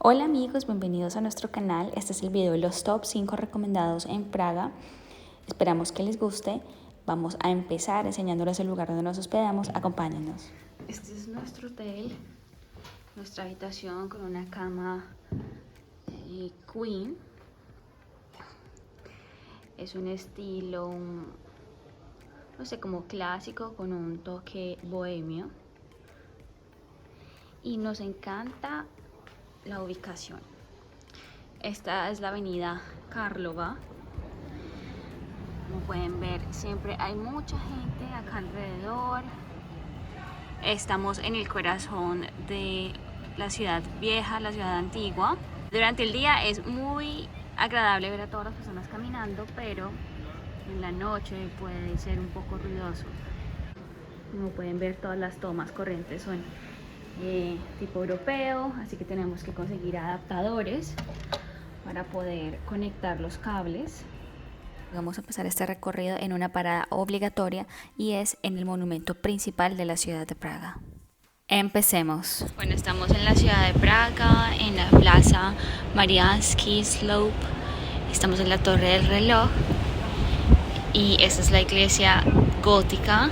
Hola amigos, bienvenidos a nuestro canal. Este es el video de los top 5 recomendados en Praga. Esperamos que les guste. Vamos a empezar enseñándoles el lugar donde nos hospedamos. Acompáñenos. Este es nuestro hotel, nuestra habitación con una cama queen. Es un estilo, no sé, como clásico con un toque bohemio. Y nos encanta la ubicación. Esta es la avenida Karlova. Como pueden ver, siempre hay mucha gente acá alrededor. Estamos en el corazón de la ciudad vieja, la ciudad antigua. Durante el día es muy agradable ver a todas las personas caminando, pero en la noche puede ser un poco ruidoso. Como pueden ver, todas las tomas corrientes son tipo europeo, así que tenemos que conseguir adaptadores para poder conectar los cables. Vamos a empezar este recorrido en una parada obligatoria y es en el monumento principal de la ciudad de Praga. Empecemos. Bueno, estamos en la ciudad de Praga, en la plaza Mariánský Sloup. Estamos en la Torre del Reloj y esta es la iglesia gótica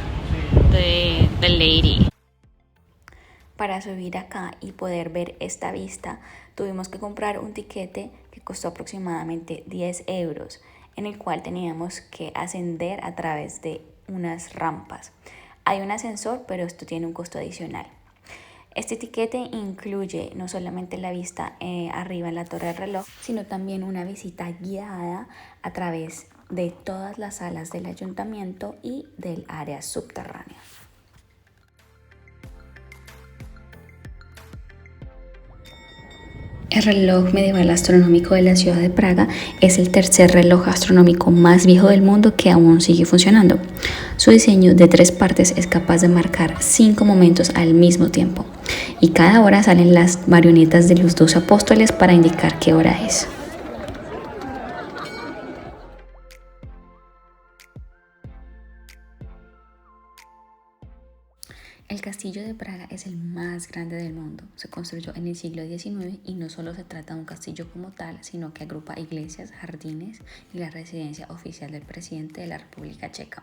de The Lady. Para subir acá y poder ver esta vista, tuvimos que comprar un tiquete que costó aproximadamente 10 euros, en el cual teníamos que ascender a través de unas rampas. Hay un ascensor, pero esto tiene un costo adicional. Este tiquete incluye no solamente la vista arriba en la Torre del Reloj, sino también una visita guiada a través de todas las salas del ayuntamiento y del área subterránea. El reloj medieval astronómico de la ciudad de Praga es el tercer reloj astronómico más viejo del mundo que aún sigue funcionando. Su diseño de 3 partes es capaz de marcar 5 momentos al mismo tiempo, y cada hora salen las marionetas de los 12 apóstoles para indicar qué hora es. El castillo de Praga es el más grande del mundo. Se construyó en el siglo XIX y no solo se trata de un castillo como tal, sino que agrupa iglesias, jardines y la residencia oficial del presidente de la República Checa.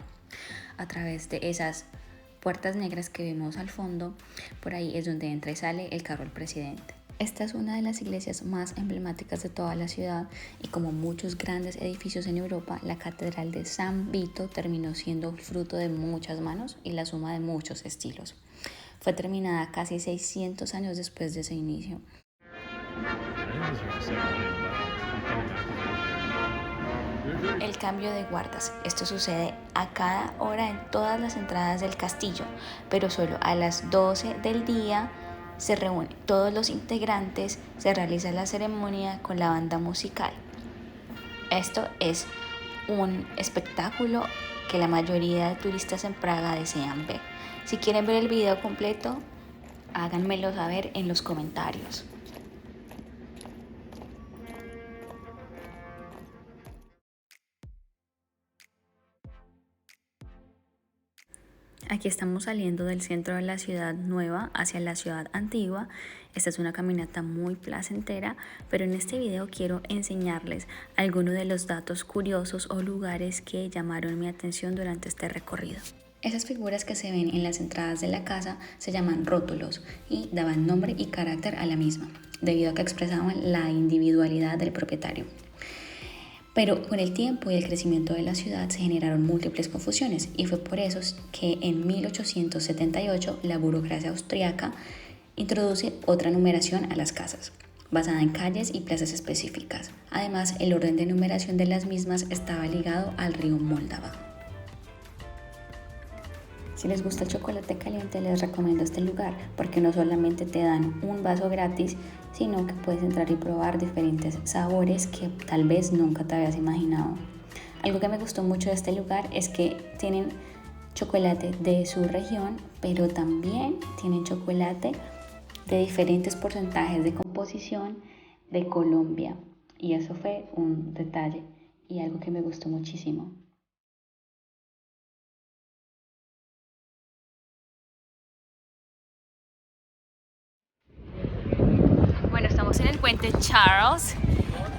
A través de esas puertas negras que vemos al fondo, por ahí es donde entra y sale el carro del presidente. Esta es una de las iglesias más emblemáticas de toda la ciudad y, como muchos grandes edificios en Europa, la Catedral de San Vito terminó siendo fruto de muchas manos y la suma de muchos estilos. Fue terminada casi 600 años después de ese inicio. El cambio de guardas. Esto sucede a cada hora en todas las entradas del castillo, pero solo a las 12 del día se reúnen todos los integrantes, se realiza la ceremonia con la banda musical. Esto es un espectáculo que la mayoría de turistas en Praga desean ver. Si quieren ver el video completo, háganmelo saber en los comentarios. Aquí estamos saliendo del centro de la ciudad nueva hacia la ciudad antigua. Esta es una caminata muy placentera, pero en este video quiero enseñarles algunos de los datos curiosos o lugares que llamaron mi atención durante este recorrido. Esas figuras que se ven en las entradas de la casa se llaman rótulos y daban nombre y carácter a la misma, debido a que expresaban la individualidad del propietario. Pero con el tiempo y el crecimiento de la ciudad se generaron múltiples confusiones, y fue por eso que en 1878 la burocracia austríaca introduce otra numeración a las casas, basada en calles y plazas específicas. Además, el orden de numeración de las mismas estaba ligado al río Moldava. Si les gusta el chocolate caliente, les recomiendo este lugar porque no solamente te dan un vaso gratis, sino que puedes entrar y probar diferentes sabores que tal vez nunca te habías imaginado. Algo que me gustó mucho de este lugar es que tienen chocolate de su región, pero también tienen chocolate de diferentes porcentajes de composición de Colombia, y eso fue un detalle y algo que me gustó muchísimo. Bueno, estamos en el puente Charles.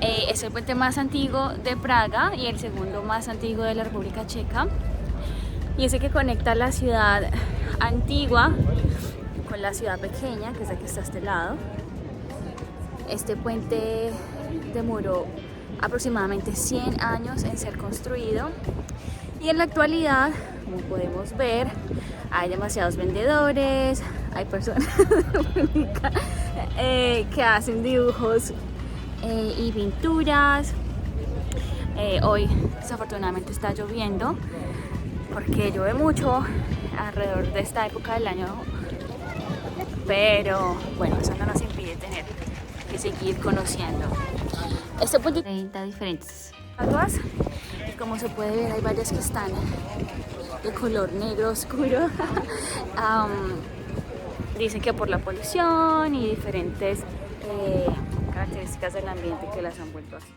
Es el puente más antiguo de Praga y el segundo más antiguo de la República Checa. Y es el que conecta la ciudad antigua con la ciudad pequeña, que es la que está a este lado. Este puente demoró aproximadamente 100 años en ser construido. Y en la actualidad, como podemos ver, hay demasiados vendedores, hay personas que hacen dibujos y pinturas. Hoy desafortunadamente está lloviendo porque llueve mucho alrededor de esta época del año, pero bueno, eso no nos impide tener que seguir conociendo este puente. 30 diferentes estatuas y como se puede ver hay varias que están de color negro oscuro. Dicen que por la polución y diferentes características del ambiente que las han vuelto así.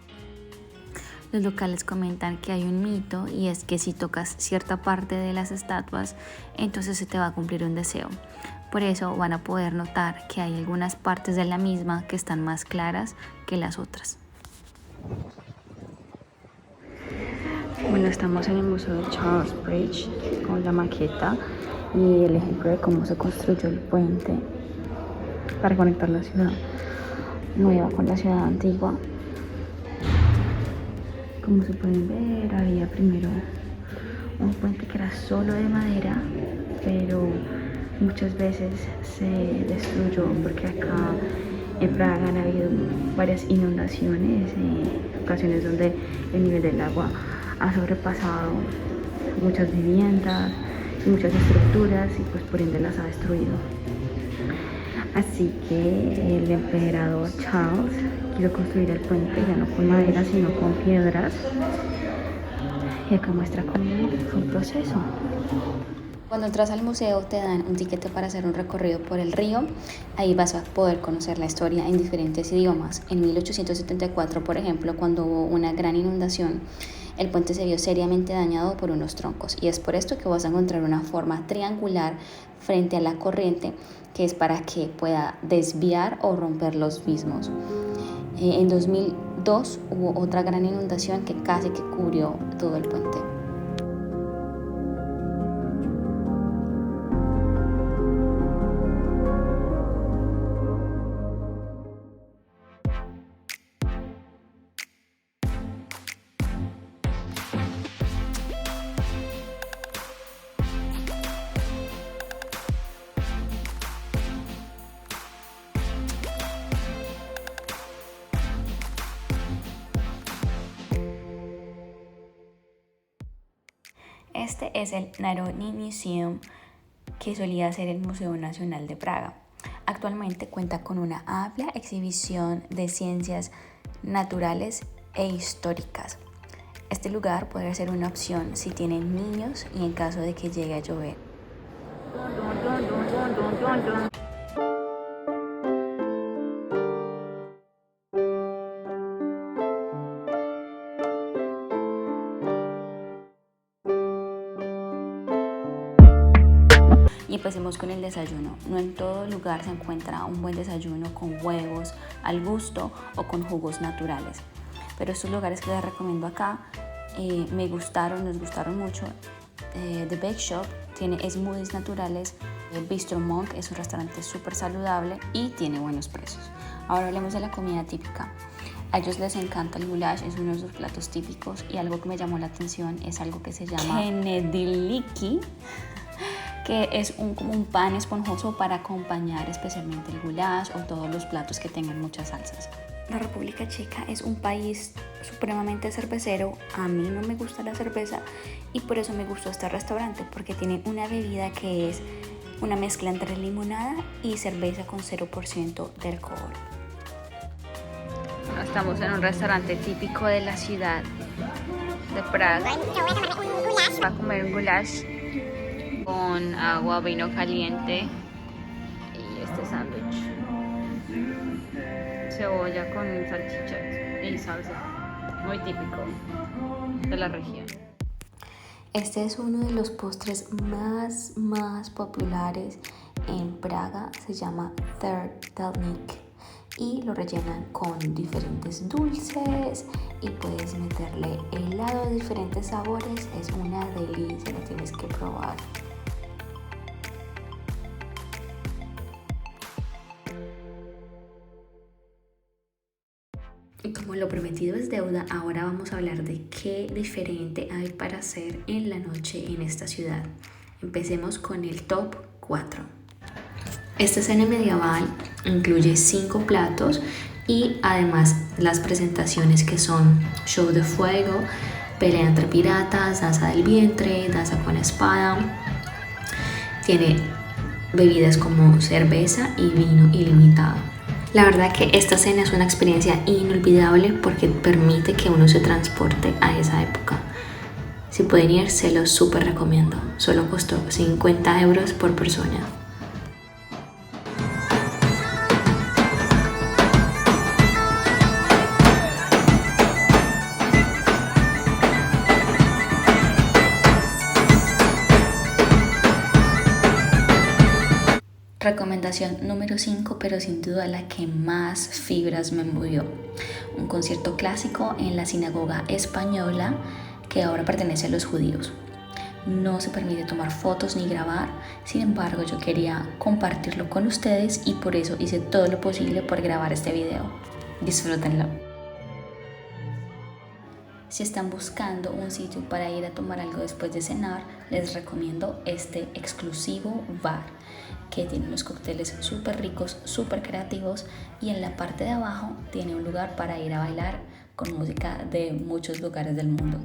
Los locales comentan que hay un mito y es que si tocas cierta parte de las estatuas, entonces se te va a cumplir un deseo. Por eso van a poder notar que hay algunas partes de la misma que están más claras que las otras. Bueno, estamos en el Museo de Charles Bridge con la maqueta y el ejemplo de cómo se construyó el puente para conectar la ciudad nueva con la ciudad antigua. Como se pueden ver, había primero un puente que era solo de madera, pero muchas veces se destruyó porque acá en Praga han habido varias inundaciones, ocasiones donde el nivel del agua ha sobrepasado muchas viviendas y muchas estructuras y pues por ende las ha destruido. Así que el emperador Charles quiso construir el puente ya no con madera sino con piedras, y acá muestra cómo fue el proceso. Cuando entras al museo te dan un tiquete para hacer un recorrido por el río. Ahí vas a poder conocer la historia en diferentes idiomas. En 1874, por ejemplo, cuando hubo una gran inundación, el puente se vio seriamente dañado por unos troncos y es por esto que vas a encontrar una forma triangular frente a la corriente, que es para que pueda desviar o romper los mismos. En 2002 hubo otra gran inundación que casi que cubrió todo el puente. Este es el Národní Museum, que solía ser el Museo Nacional de Praga. Actualmente cuenta con una amplia exhibición de ciencias naturales e históricas. Este lugar puede ser una opción si tienen niños y en caso de que llegue a llover. Y empecemos con el desayuno. No en todo lugar se encuentra un buen desayuno con huevos al gusto o con jugos naturales. Pero estos lugares que les recomiendo acá nos gustaron mucho. The Bake Shop tiene smoothies naturales. Bistro Monk es un restaurante súper saludable y tiene buenos precios. Ahora hablemos de la comida típica. A ellos les encanta el goulash, es uno de sus platos típicos y algo que me llamó la atención es algo que se llama kenediliki, que es como un pan esponjoso para acompañar especialmente el goulash o todos los platos que tengan muchas salsas. La República Checa es un país supremamente cervecero. A mí no me gusta la cerveza y por eso me gustó este restaurante, porque tiene una bebida que es una mezcla entre limonada y cerveza con 0% de alcohol. Estamos en un restaurante típico de la ciudad de Praga. Va a comer un goulash con agua, vino caliente y este sándwich. Cebolla con salchichas y salsa, muy típico de la región. Este es uno de los postres más populares en Praga, se llma Sertelník. y lo rellenan con diferentes dulces y puedes meterle helado de diferentes sabores. Es una delicia, lo tienes que probar. Y como lo prometido es deuda, ahora vamos a hablar de qué diferente hay para hacer en la noche en esta ciudad. Empecemos con el top 4. Esta cena medieval incluye 5 platos y además las presentaciones que son show de fuego, pelea entre piratas, danza del vientre, danza con espada. Tiene bebidas como cerveza y vino ilimitado. La verdad que esta cena es una experiencia inolvidable porque permite que uno se transporte a esa época. Si pueden ir, se los súper recomiendo. Solo costó 50 euros por persona. Recomendación número 5, pero sin duda la que más fibras me movió. Un concierto clásico en la sinagoga española que ahora pertenece a los judíos. No se permite tomar fotos ni grabar, sin embargo yo quería compartirlo con ustedes y por eso hice todo lo posible por grabar este video. Disfrútenlo. Si están buscando un sitio para ir a tomar algo después de cenar, les recomiendo este exclusivo bar que tiene unos cócteles súper ricos, súper creativos y en la parte de abajo tiene un lugar para ir a bailar con música de muchos lugares del mundo.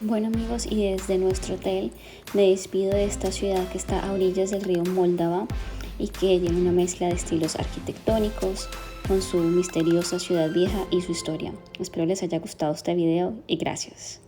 Bueno amigos, y desde nuestro hotel me despido de esta ciudad que está a orillas del río Moldava y que tiene una mezcla de estilos arquitectónicos con su misteriosa ciudad vieja y su historia. Espero les haya gustado este video y gracias.